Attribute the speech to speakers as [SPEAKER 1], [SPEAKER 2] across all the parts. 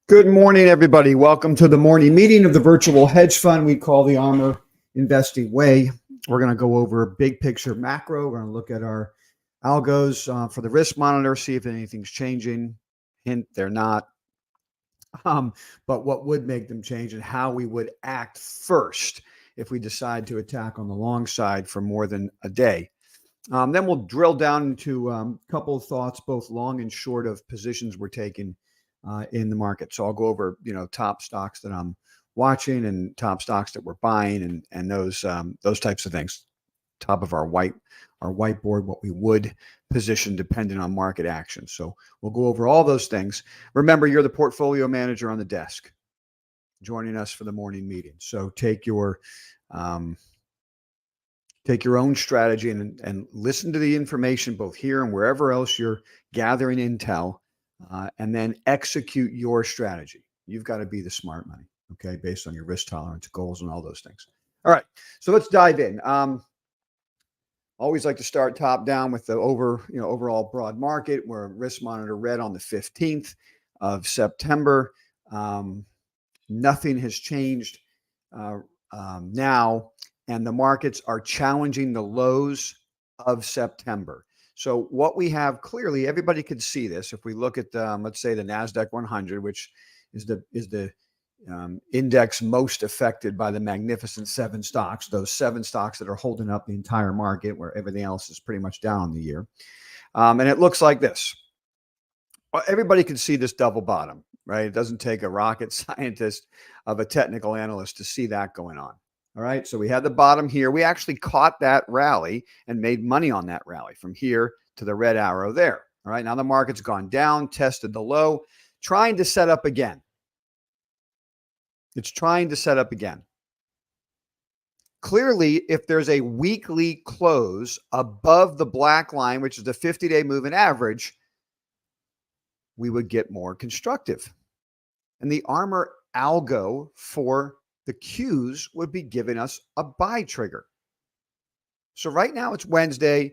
[SPEAKER 1] Good morning, everybody. Welcome to the morning meeting of the virtual hedge fund we call the ARMR Investing Way. We're going to go over big picture macro. We're going to look at our algos for the risk monitor, see if anything's changing. Hint, they're not. But what would make them change and how we would act first if we decide to attack on the long side for more than a day. Then we'll drill down into a couple of thoughts, both long and short, of positions we're taking in the market. So I'll go over, top stocks that I'm watching and top stocks that we're buying and those types of things. Top of our whiteboard, what we would position depending on market action. So we'll go over all those things. Remember, you're the portfolio manager on the desk joining us for the morning meeting. So take your own strategy and listen to the information both here and wherever else you're gathering intel, and then execute your strategy. You've got to be the smart money, okay, based on your risk tolerance, goals, and all those things. All right, so let's dive in. Always like to start top down with the overall broad market. We're risk monitor red on the 15th of September. Nothing has changed now, and the markets are challenging the lows of September. So what we have clearly, everybody could see this. If we look at, let's say, the NASDAQ 100, which is the index most affected by the Magnificent Seven stocks, those 7 stocks that are holding up the entire market where everything else is pretty much down on the year. And it looks like this. Everybody can see this double bottom, right? It doesn't take a rocket scientist of a technical analyst to see that going on. All right, so we had the bottom here. We actually caught that rally and made money on that rally from here to the red arrow there. All right, now the market's gone down, tested the low, trying to set up again. It's trying to set up again. Clearly, if there's a weekly close above the black line, which is the 50-day moving average, we would get more constructive. And the armrAlgo for the Qs would be giving us a buy trigger. So right now it's Wednesday.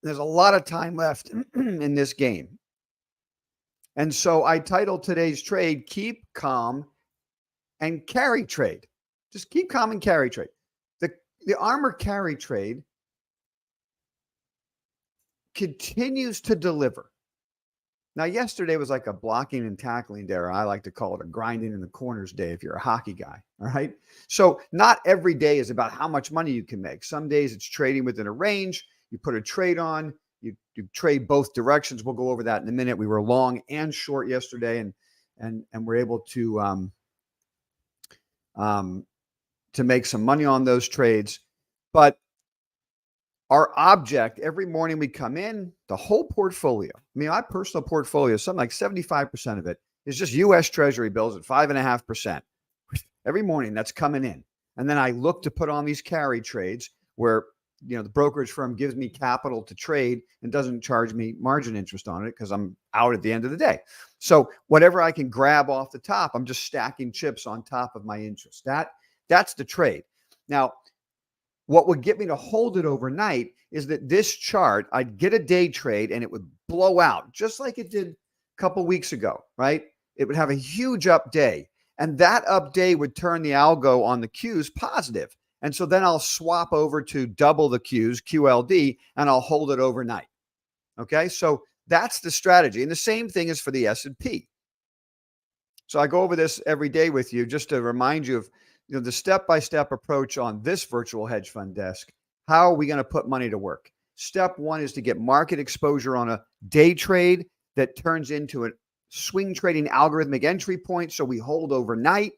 [SPEAKER 1] There's a lot of time left in this game. And so I titled today's trade, Keep Calm and Carry Trade. Just keep calm and carry trade. The ARMR carry trade continues to deliver. Now, yesterday was like a blocking and tackling day, or I like to call it a grinding in the corners day if you're a hockey guy, all right? So not every day is about how much money you can make. Some days it's trading within a range. You put a trade on, you trade both directions. We'll go over that in a minute. We were long and short yesterday, and we're able to make some money on those trades. But our object, every morning we come in, the whole portfolio, my personal portfolio, something like 75% of it is just U.S. Treasury bills at 5.5%. Every morning that's coming in. And then I look to put on these carry trades where, the brokerage firm gives me capital to trade and doesn't charge me margin interest on it because I'm out at the end of the day. So whatever I can grab off the top, I'm just stacking chips on top of my interest. That's the trade. Now, what would get me to hold it overnight is that this chart, I'd get a day trade and it would blow out just like it did a couple weeks ago, right? It would have a huge up day, and that up day would turn the algo on the Qs positive. And so then I'll swap over to double the Qs, QLD, and I'll hold it overnight. Okay, so that's the strategy. And the same thing is for the S&P. So I go over this every day with you just to remind you of the step-by-step approach on this virtual hedge fund desk. How are we going to put money to work? Step 1 is to get market exposure on a day trade that turns into a swing trading algorithmic entry point, so we hold overnight.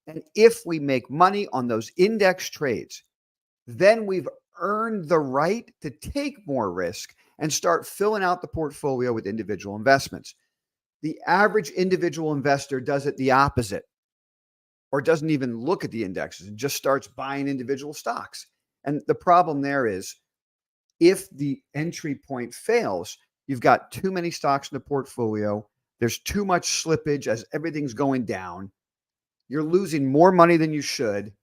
[SPEAKER 1] And if we make money on those index trades, then we've earned the right to take more risk and start filling out the portfolio with individual investments. The average individual investor does it the opposite, or doesn't even look at the indexes and just starts buying individual stocks. And the problem there is, if the entry point fails, you've got too many stocks in the portfolio. There's too much slippage as everything's going down. You're losing more money than you should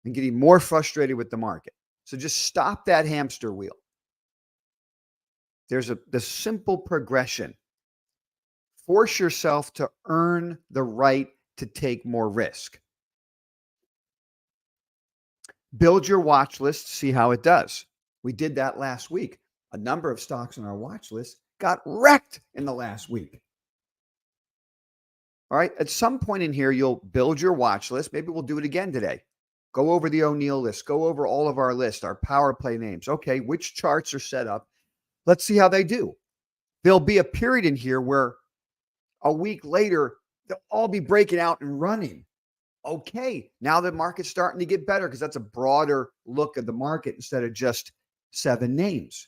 [SPEAKER 1] and getting more frustrated with the market. So just stop that hamster wheel. There's the simple progression. Force yourself to earn the right to take more risk. Build your watch list, see how it does. We did that last week. A number of stocks on our watch list got wrecked in the last week. All right. At some point in here, you'll build your watch list. Maybe we'll do it again today. Go over the O'Neill list. Go over all of our list, our power play names. Okay, which charts are set up? Let's see how they do. There'll be a period in here where a week later, they'll all be breaking out and running. Okay, now the market's starting to get better because that's a broader look at the market instead of just 7 names.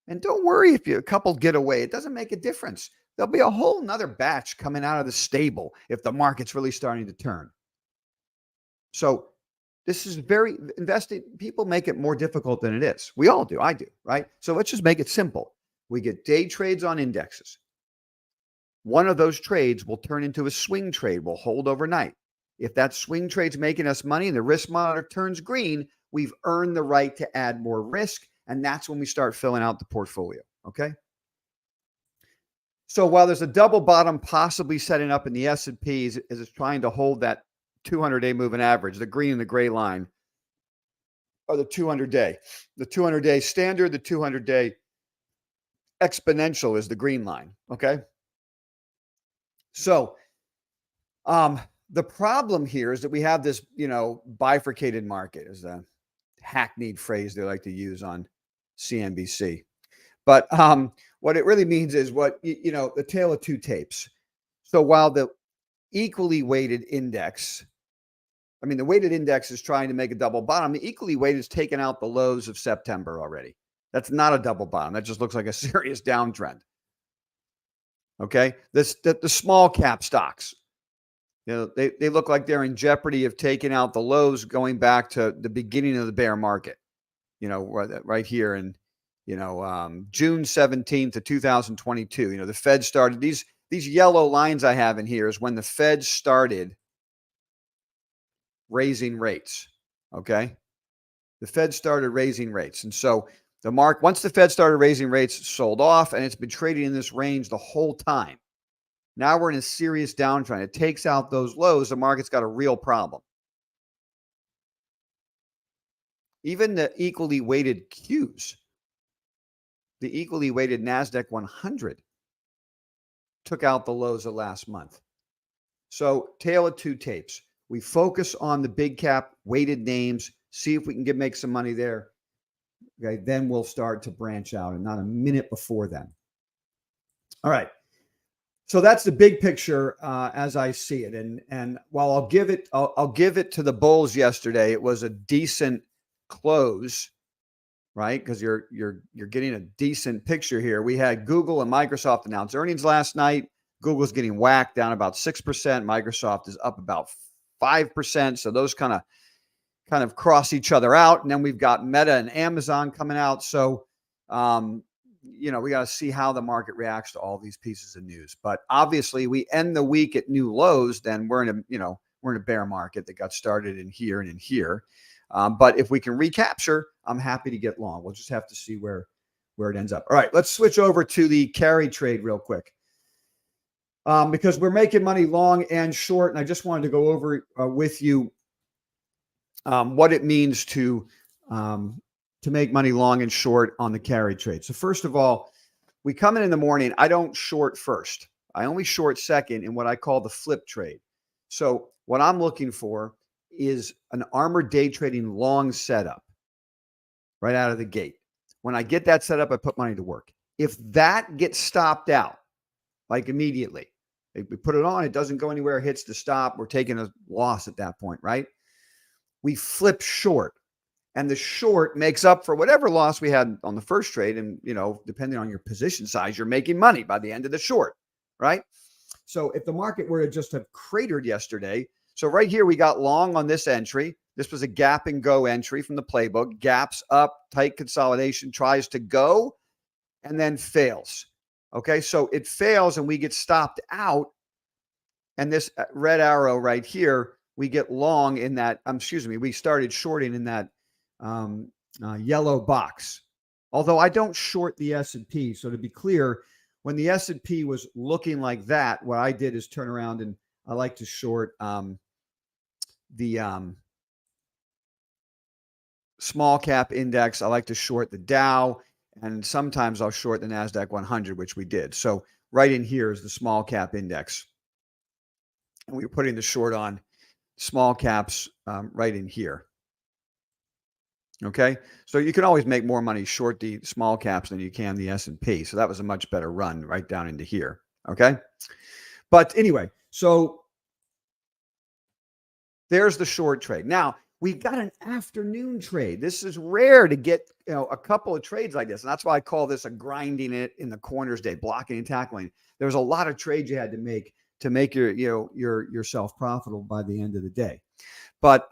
[SPEAKER 1] And don't worry if a couple get away. It doesn't make a difference. There'll be a whole nother batch coming out of the stable if the market's really starting to turn. So this is investing. People make it more difficult than it is. We all do. I do, right? So let's just make it simple. We get day trades on indexes. One of those trades will turn into a swing trade. We'll hold overnight. If that swing trade's making us money and the risk monitor turns green, we've earned the right to add more risk. And that's when we start filling out the portfolio. Okay. So while there's a double bottom possibly setting up in the S&P as it's trying to hold that 200-day moving average, the green and the gray line are the 200-day. The 200-day standard, the 200-day exponential is the green line. Okay. So the problem here is that we have this, bifurcated market is a hackneyed phrase they like to use on CNBC. But what it really means is the tale of two tapes. So while the equally weighted index, the weighted index is trying to make a double bottom, the equally weighted is taking out the lows of September already. That's not a double bottom. That just looks like a serious downtrend. Okay. The small cap stocks, they look like they're in jeopardy of taking out the lows going back to the beginning of the bear market, right here in, June 17th of 2022. The Fed started these yellow lines I have in here is when the Fed started raising rates. Okay. The Fed started raising rates. And so once the Fed started raising rates, it sold off and it's been trading in this range the whole time. Now we're in a serious downtrend. It takes out those lows. The market's got a real problem. Even the equally weighted Qs, the equally weighted NASDAQ 100 took out the lows of last month. So tale of two tapes. We focus on the big cap weighted names, see if we can make some money there. Okay, then we'll start to branch out, and not a minute before then. All right. So that's the big picture as I see it. And while I'll give it to the bulls yesterday, it was a decent close, right? Because you're getting a decent picture here. We had Google and Microsoft announce earnings last night. Google's getting whacked down about 6%. Microsoft is up about 5%. So those kind of cross each other out. And then we've got Meta and Amazon coming out. So, we got to see how the market reacts to all these pieces of news. But obviously we end the week at new lows, then we're in a bear market that got started in here and in here. But if we can recapture, I'm happy to get long. We'll just have to see where it ends up. All right, let's switch over to the carry trade real quick. Because we're making money long and short. And I just wanted to go over with you what it means to make money long and short on the carry trade. So first of all, we come in the morning. I don't short first. I only short second in what I call the flip trade. So what I'm looking for is an ARMR day trading long setup right out of the gate. When I get that set up, I put money to work. If that gets stopped out, like immediately, if we put it on, it doesn't go anywhere, it hits the stop, we're taking a loss at that point, right? We flip short. And the short makes up for whatever loss we had on the first trade. And, depending on your position size, you're making money by the end of the short, right? So if the market were to just have cratered yesterday, so right here, we got long on this entry. This was a gap and go entry from the playbook. Gaps up, tight consolidation, tries to go, and then fails. Okay, so it fails and we get stopped out. And this red arrow right here, we get long in that, we started shorting in that yellow box. Although I don't short the S&P. So to be clear, when the S&P was looking like that, what I did is turn around and I like to short the small cap index. I like to short the Dow, and sometimes I'll short the NASDAQ 100, which we did. So right in here is the small cap index. And we were putting the short on small caps right in here. Okay, so you can always make more money short the small caps than you can the S&P. So that was a much better run right down into here. Okay, but anyway, so there's the short trade. Now we've got an afternoon trade. This is rare to get a couple of trades like this, and that's why I call this a grinding it in the corners day, blocking and tackling. There's a lot of trades you had to make your yourself profitable by the end of the day. But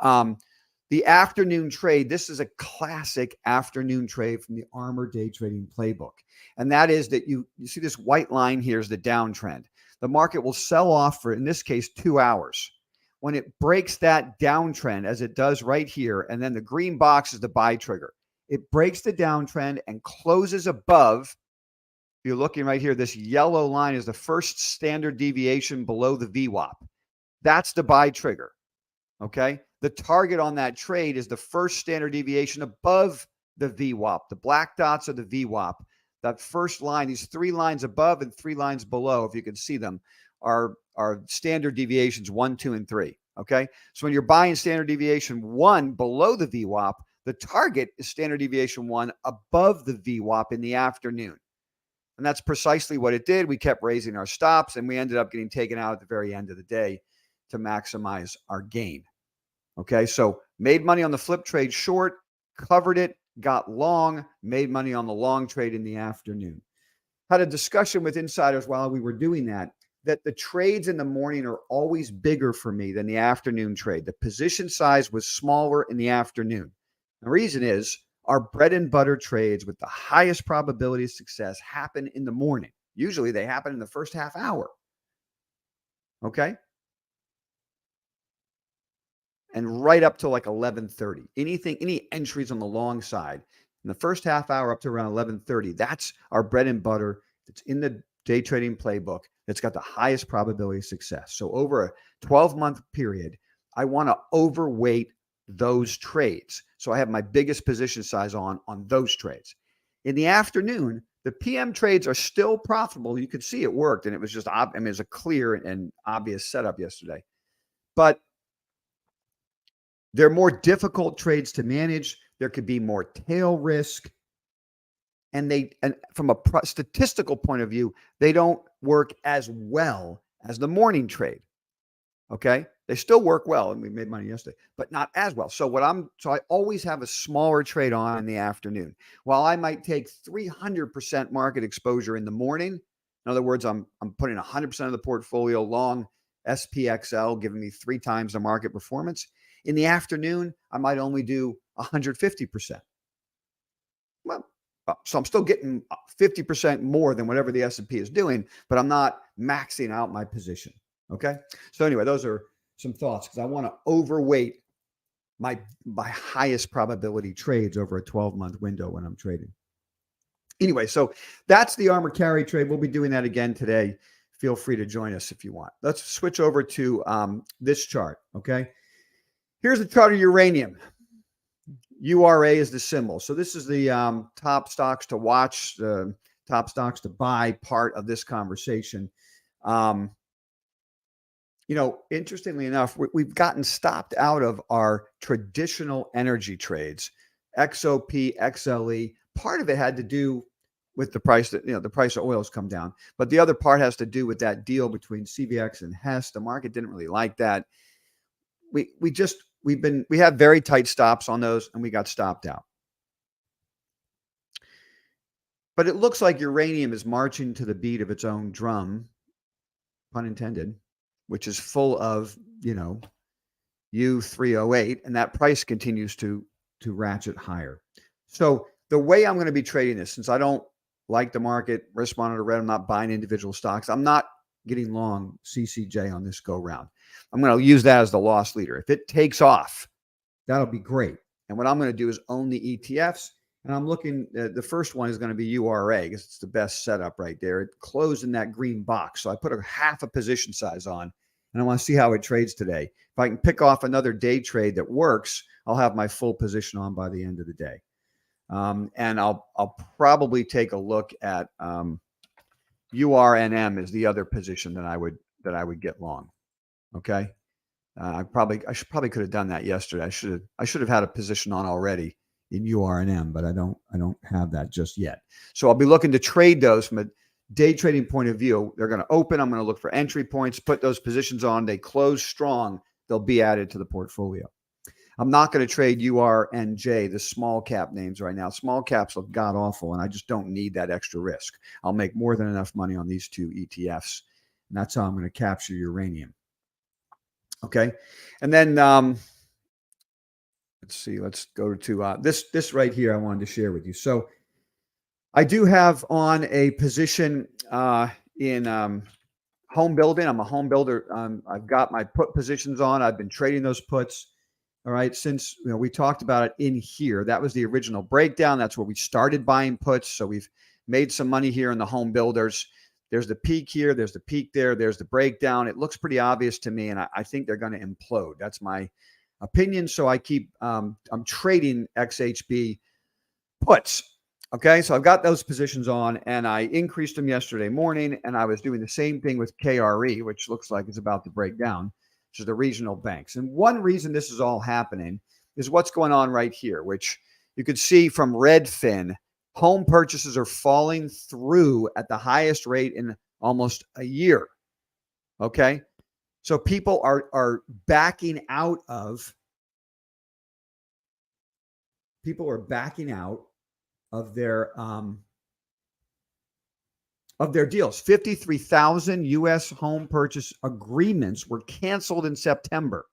[SPEAKER 1] the afternoon trade, this is a classic afternoon trade from the ARMR day trading playbook. And that is that you see this white line here is the downtrend. The market will sell off for, in this case, 2 hours. When it breaks that downtrend, as it does right here, and then the green box is the buy trigger. It breaks the downtrend and closes above. If you're looking right here, this yellow line is the first standard deviation below the VWAP. That's the buy trigger. Okay, the target on that trade is the first standard deviation above the VWAP. The black dots are the VWAP. That first line, these 3 lines above and 3 lines below, if you can see them, are standard deviations 1, 2, and 3. Okay, so when you're buying standard deviation 1 below the VWAP, the target is standard deviation 1 above the VWAP in the afternoon. And that's precisely what it did. We kept raising our stops, and we ended up getting taken out at the very end of the day to maximize our gain. Okay, so made money on the flip trade short, covered it, got long, made money on the long trade in the afternoon. Had a discussion with insiders while we were doing that the trades in the morning are always bigger for me than the afternoon trade. The position size was smaller in the afternoon. The reason is our bread and butter trades with the highest probability of success happen in the morning. Usually they happen in the first half hour. Okay? And right up to like 11:30. Any entries on the long side in the first half hour up to around 11:30, that's our bread and butter. It's in the day trading playbook. That's got the highest probability of success. So over a 12-month period, I want to overweight those trades. So I have my biggest position size on those trades. In the afternoon, the PM trades are still profitable. You could see it worked, and it was just, it was a clear and obvious setup yesterday. But they're more difficult trades to manage. There could be more tail risk. And from a statistical point of view, they don't work as well as the morning trade. Okay? They still work well, and we made money yesterday, but not as well. So I always have a smaller trade on in the afternoon. While I might take 300% market exposure in the morning, in other words, I'm putting 100% of the portfolio long SPXL, giving me 3 times the market performance. In the afternoon, I might only do 150%. Well, so I'm still getting 50% more than whatever the S&P is doing, but I'm not maxing out my position. Okay. So anyway, those are some thoughts because I want to overweight my highest probability trades over a 12-month window when I'm trading. Anyway, so that's the ARMR carry trade. We'll be doing that again today. Feel free to join us if you want. Let's switch over to this chart. Okay. Here's the chart of uranium. URA is the symbol. So this is the top stocks to watch, the top stocks to buy part of this conversation. Interestingly enough, we've gotten stopped out of our traditional energy trades, XOP, XLE. Part of it had to do with the price that, the price of oil has come down. But the other part has to do with that deal between CVX and Hess. The market didn't really like that. We have very tight stops on those, and we got stopped out. But it looks like uranium is marching to the beat of its own drum, pun intended, which is full of, U308, and that price continues to ratchet higher. So the way I'm going to be trading this, since I don't like the market, risk monitor red, I'm not buying individual stocks. I'm not getting long CCJ on this go round. I'm going to use that as the loss leader. If it takes off, that'll be great. And what I'm going to do is own the ETFs And I'm looking at the first one is going to be URA because it's the best setup right there. It closed in that green box. So I put a half a position size on, and I want to see how it trades today. If I can pick off another day trade that works, I'll have my full position on by the end of the day. And I'll probably take a look at URNM is the other position that I would get long. Okay. I probably could have done that yesterday. I should have had a position on already in URNM, but I don't have that just yet. So I'll be looking to trade those from a day trading point of view. They're going to open. I'm going to look for entry points, put those positions on. They close strong. They'll be added to the portfolio. I'm not going to trade URNJ, the small cap names right now. Small caps look god awful, and I just don't need that extra risk. I'll make more than enough money on these two ETFs, and that's how I'm going to capture uranium. Okay, and then let's see. Let's go to this right here. I wanted to share with you. So I do have on a position in home building. I'm a home builder. I've got my put positions on. I've been trading those puts. All right, since we talked about it in here, that was the original breakdown. That's where we started buying puts. So we've made some money here in the home builders. There's the peak here. There's the peak there. There's the breakdown. It looks pretty obvious to me, and I think they're going to implode. That's my opinion. So I keep I'm trading XHB puts. Okay, so I've got those positions on, and I increased them yesterday morning, and I was doing the same thing with KRE, which looks like it's about to break down, which is the regional banks. And one reason this is all happening is what's going on right here, which you could see from Redfin. Home purchases are falling through at the highest rate in almost a year. Okay, so people are backing out of their deals. 53,000 U.S. home purchase agreements were canceled in September.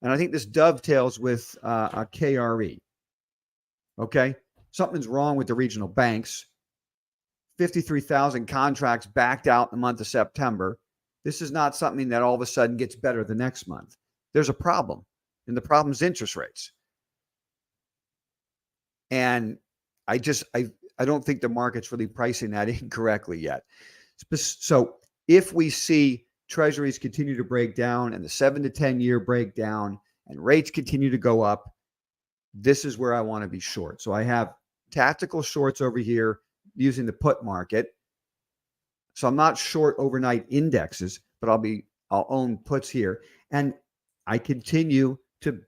[SPEAKER 1] And I think this dovetails with a KRE. Okay, something's wrong with the regional banks. 53,000 contracts backed out in the month of September. This is not something that all of a sudden gets better the next month. There's a problem, and the problem is interest rates. And I don't think the market's really pricing that in correctly yet. So if we see treasuries continue to break down and the 7 to 10 year break down and rates continue to go up, this is where I want to be short. So I have tactical shorts over here using the put market. So I'm not short overnight indexes, but I'll own puts here. And I continue to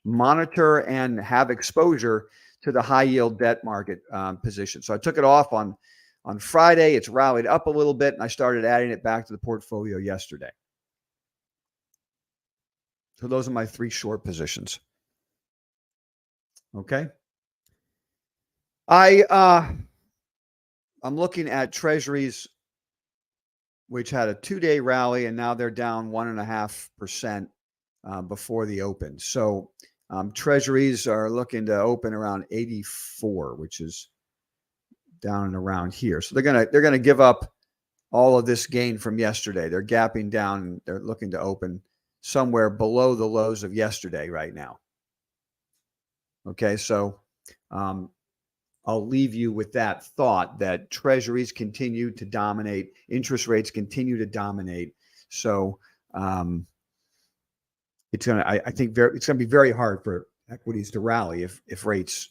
[SPEAKER 1] monitor and have exposure to the high yield debt market position. So I took it off on Friday. It's rallied up a little bit, and I started adding it back to the portfolio yesterday. So those are my 3 short positions. Okay. I'm looking at treasuries, which had a 2-day rally, and now they're down 1.5% before the open. So treasuries are looking to open around 84, which is down and around here. So they're gonna give up all of this gain from yesterday. They're gapping down, and they're looking to open somewhere below the lows of yesterday right now. Okay, so I'll leave you with that thought that treasuries continue to dominate, interest rates continue to dominate. So it's gonna, I think, it's gonna be very hard for equities to rally if rates,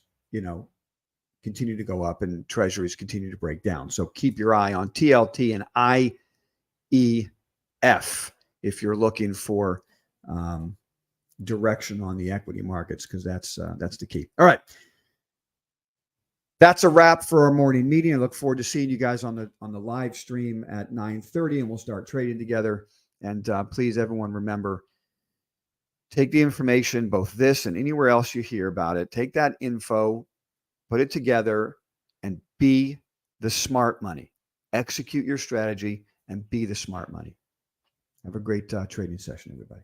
[SPEAKER 1] continue to go up and treasuries continue to break down. So keep your eye on TLT and IEF if you're looking for direction on the equity markets, because that's the key. All right. That's a wrap for our morning meeting. I look forward to seeing you guys on the live stream at 9:30, and we'll start trading together. And please, everyone, remember, take the information, both this and anywhere else you hear about it, take that info, put it together, and be the smart money. Execute your strategy and be the smart money. Have a great trading session, everybody.